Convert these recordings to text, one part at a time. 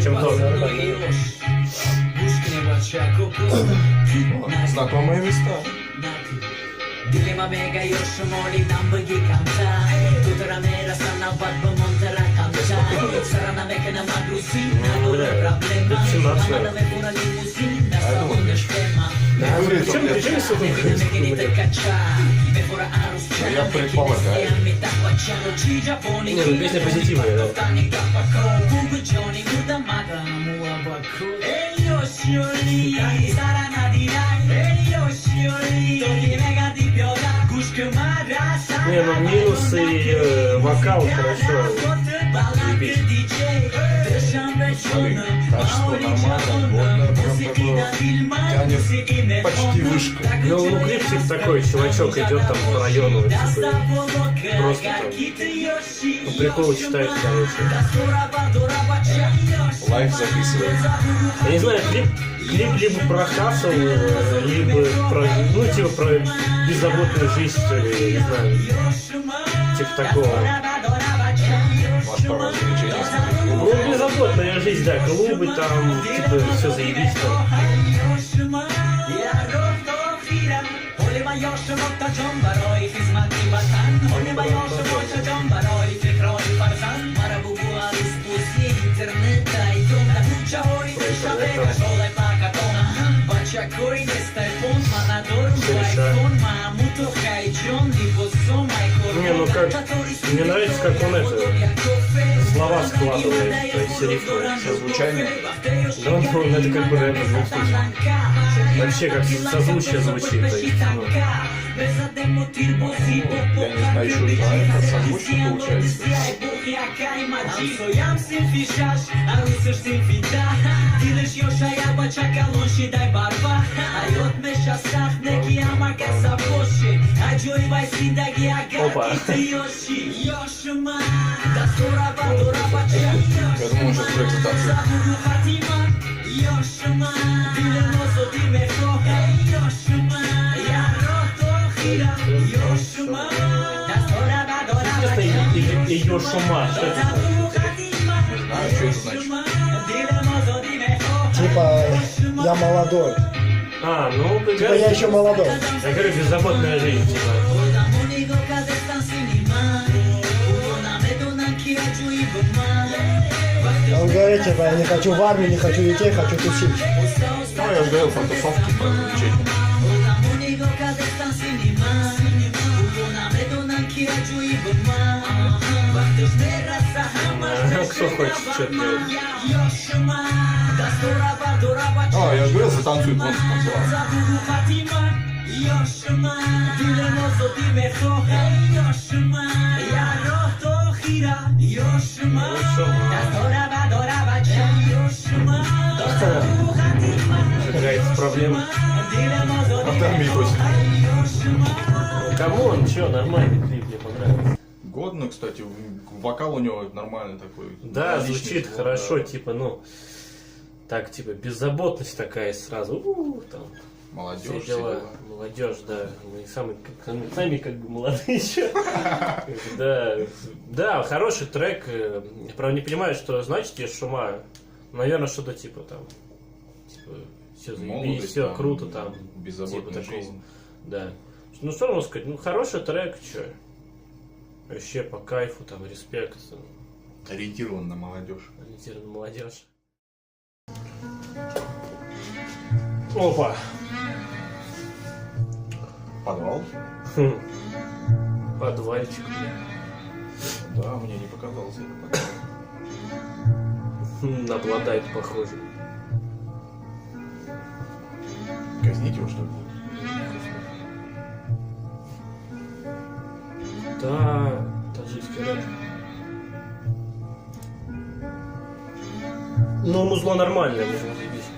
Чем-то знакомые места. Dilema mega yoshimori nambugi kamta Tuteramera sana vadbo montera kamta Sarana mekana magrusi Nagore problema Mamada me pura limusina Saunde špema Чем Megenite kača Me pura arus čana Я предполагаю. Mi takva čano čiđa Poni Не, ну песня позитивная, да. Tani kapako Bugu Johnny Muda mada Mua baku Ey yoshiyori Sarana dirai Ey yoshiyori Toki mega di pioda Не, ну минус и вокал хорошо. Любить. Смотри, качество нормально, годное, прям такое тянет почти вышка. Ну, клипчик такой, чувачок идет там по району, типа, просто там, по приколу читает, короче. Лайф записывает. Я не знаю, клип либо про хасл, либо про, ну, типа, про беззаботную жизнь, что ли, я не знаю. Типа такого. Ваш пару развлечений. Ну, беззаботная жизнь, да, клубы там, типа, все заебись там. Не, ну как, мне нравится, как он это, слова складывает, то есть рифмы. Звучание. Да, он это как бы рэп в двух случаях. Вообще как созвучие звучит, то есть, ну. Я не знаю, еще это созвучно получается. Опа. Я думаю, сейчас презентация. Ее шума, что это? Не знаю, что это значит. Типа, я молодой. А, ну, Типа, я еще молодой. я говорю, беззаботная жизнь, типа. Он говорит, типа, я не хочу в армию, не хочу детей, хочу тусить. Ну, я же говорил, про тусовки, про развлечения. Кто хочет что-то делать. А, я же говорил, затанцует, вон танцевал. Какая-то проблема. Автомобиль косит. Камон, чё, нормальный клип, мне понравился. Годно, кстати, вокал у него нормальный такой. Да, Отличный звучит свой, хорошо, да. типа, ну, так, типа, беззаботность такая сразу, там, Молодежь, все все дела, дела. молодежь, да, мы сами как бы молодые еще, да, да, хороший трек, я, правда, не понимаю, что значит «Есть шума», наверное, что-то типа, там, типа, все заебись, Молодость, все там, круто, там, беззаботная типа такого, жизнь. да, ну, что можно сказать, ну, хороший трек, что, вообще по кайфу, там, респект, Ориентирован на молодежь. ориентирован на молодежь. Опа! Подвал? Подвальчик. Да, мне не показалось это подвал. На Блодайт похоже. Казнить его, что ли? Да, таджикский рэп. Ну, музло нормальное, музло заебись.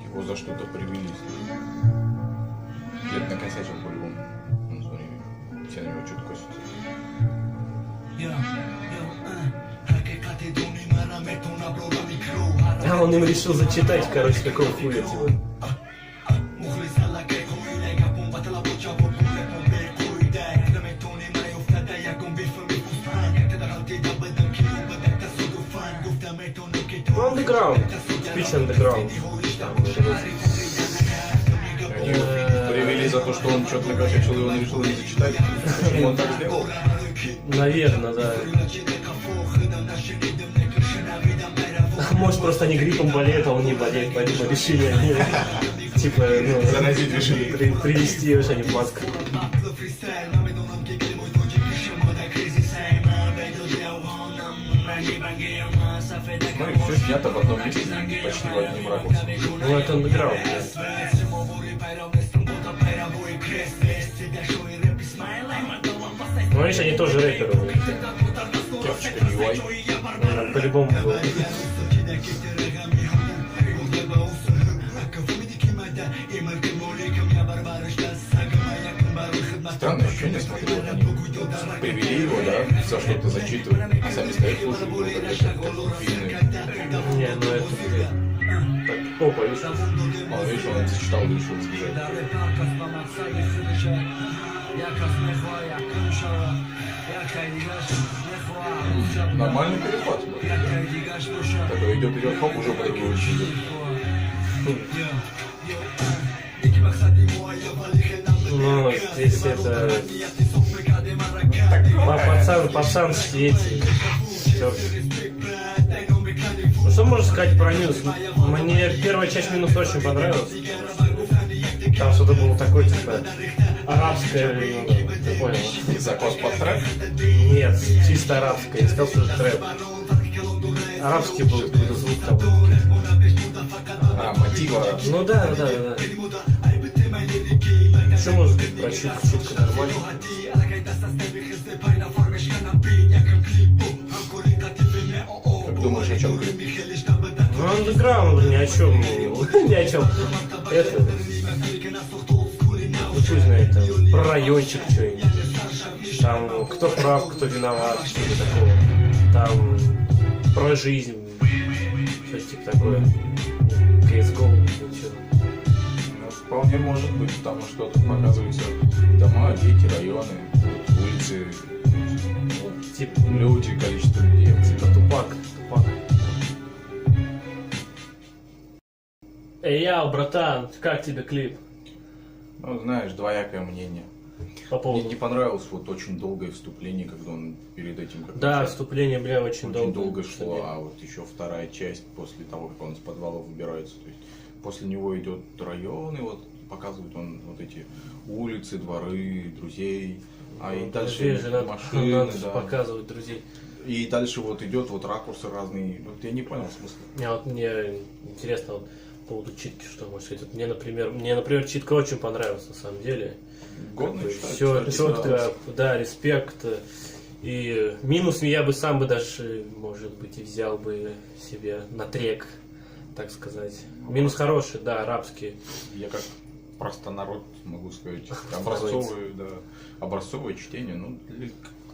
Его за что-то привели. Где-то накосячил по-любому. Ну, смотри, все на него что-то косятся. А он им решил зачитать, короче, какого хуя, типа. андеграунд. Спич андеграунд. Они привели за то, что он что-то накосячил, и он решил не зачитать. Почему он так сделал? Наверное, да. Может, просто они гриппом болеют, а он не болеет, поэтому решили они, типа, ну, Заразить решили. привести вообще не в Москву. Ну и все снято в одном месте, почти в одним ракурсом. Ну, это андеграунд, да. Ну, видишь, они тоже рэперы. Кепочка UI. По-любому было. Странное ощущение, смотрю, вот они привели его, да, за что-то зачитывают, а сами стоят, слушают, вот это фильмы. Не, ну это... Так, опа, видишь? А, видишь, он зачитал и решил сбежать. Нормальный переход. Такой идет, хоп, уже по другую идет. Ну, здесь это... Пацан в свете. Всё. Ну, что можно сказать про Минус? Мне первая часть Минус очень понравилась. Там что-то было такое, типа, арабское, ну, ты понял? Закос под трек. Нет, чисто арабское. Я сказал, что это трэп. Арабский был какой-то звук там. А, мотив арабский. Ну да. Что можно сказать про чутку? Чутка нормально. Как думаешь, о чем клип? Ну, андеграунд, ни о чем. Ни о чем. Это... Ну, что знает, там, про райончик что-нибудь. Там, кто прав, кто виноват, что-то такого. Там, про жизнь. Что-то типа такое. CSGO, ничего. Ну, вполне может быть, потому что тут показываются дома, дети, районы, улицы, Типа, люди, количество людей. типа Тупак. Эй, яу, братан, как тебе клип? Ну, знаешь, двоякое мнение. По Мне поводу... не понравилось вот очень долгое вступление, когда он перед этим... как Да, бы, вступление, бля, очень долго шло, а вот еще вторая часть после того, как он из подвала выбирается. То есть после него идет район, и вот показывает он вот эти улицы, дворы, друзей, а и дальше Друзей же надо машины, да. показывать друзей. И дальше вот идет вот ракурсы разные. Вот я не понял смысла. Мне интересно вот, по поводу читки, что можно сказать. Вот мне, например, читка очень понравилась на самом деле. Годно читать, Все кстати, четко, нравилось. да, респект. И Минус я бы сам бы даже, может быть, и взял бы себе на трек, так сказать. Минус хороший, да, арабский. Я как простонарод могу сказать. Образовывается. Образцовое чтение. Ну,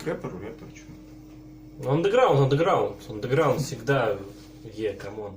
рэпер, что. Андеграунд всегда камон.